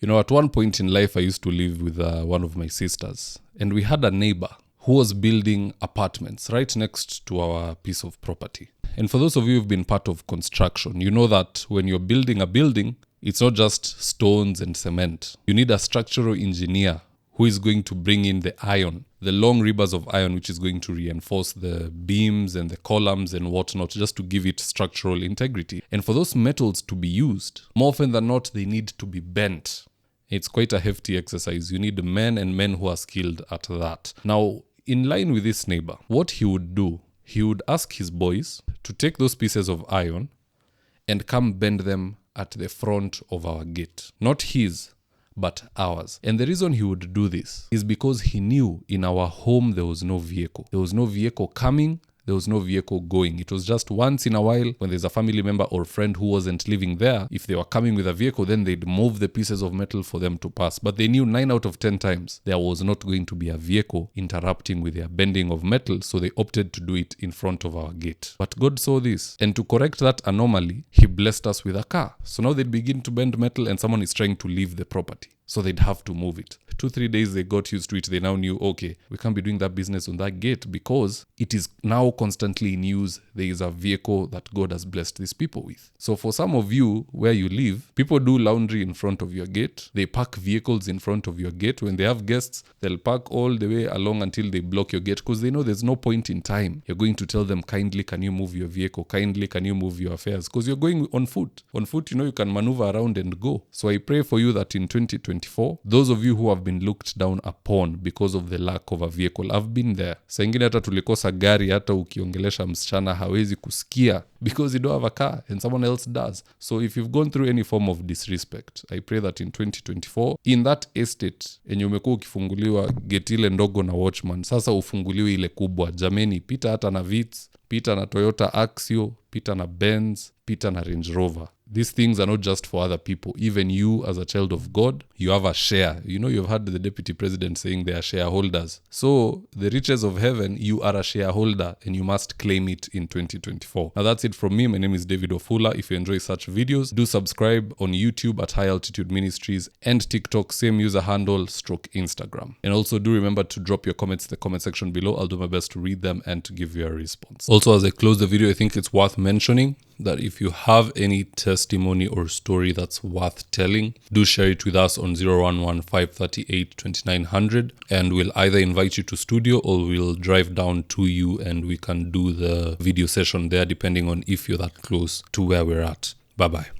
At one point in life, I used to live with one of my sisters, and we had a neighbor who was building apartments right next to our piece of property. And for those of you who've been part of construction, you know that when you're building a building, it's not just stones and cement. You need a structural engineer who is going to bring in the iron, the long rebar of iron, which is going to reinforce the beams and the columns and whatnot, just to give it structural integrity. And for those metals to be used, more often than not, they need to be bent. It's quite a hefty exercise. You need men and men who are skilled at that. Now, in line with this neighbor, what he would do, he would ask his boys to take those pieces of iron and come bend them at the front of our gate. Not his, but ours. And the reason he would do this is because he knew in our home there was no vehicle. There was no vehicle coming. There was no vehicle going. It was just once in a while when there's a family member or friend who wasn't living there. If they were coming with a vehicle, then they'd move the pieces of metal for them to pass. But they knew 9 out of 10 times there was not going to be a vehicle interrupting with their bending of metal, so they opted to do it in front of our gate. But God saw this, and to correct that anomaly, he blessed us with a car. So now they'd begin to bend metal and someone is trying to leave the property. So they'd have to move it. 2-3 days they got used to it. They now knew, okay, we can't be doing that business on that gate because it is now constantly in use. There is a vehicle that God has blessed these people with. So for some of you where you live, people do laundry in front of your gate. They park vehicles in front of your gate. When they have guests, they'll park all the way along until they block your gate because they know there's no point in time you're going to tell them, kindly, can you move your vehicle? Kindly, can you move your affairs? Because you're going on foot. On foot, you can maneuver around and go. So I pray for you that in 2024, those of you who have been looked down upon because of the lack of a vehicle, I've been there. Saa ingine hata tulikosa gari, hata ukiongelesha msichana hawezi kusikia because you don't have a car and someone else does. So if you've gone through any form of disrespect, I pray that in 2024, in that estate, enye umekuwa ukifunguliwa gate ile ndogo na watchman, sasa ufunguliwe ile kubwa. Jameni, pita hata na Vitz, pita na Toyota Axio, pita na Benz, pita na Range Rover. These things are not just for other people. Even you as a child of God, you have a share. You've heard the deputy president saying they are shareholders. So the riches of heaven, you are a shareholder and you must claim it in 2024. Now that's it from me. My name is David Ofula. If you enjoy such videos, do subscribe on YouTube at High Altitude Ministries and TikTok, same user handle, /Instagram. And also do remember to drop your comments in the comment section below. I'll do my best to read them and to give you a response. Also, as I close the video, I think it's worth mentioning that if you have any testimony or story that's worth telling, do share it with us on 011-538-2900 and we'll either invite you to studio or we'll drive down to you and we can do the video session there depending on if you're that close to where we're at. Bye-bye.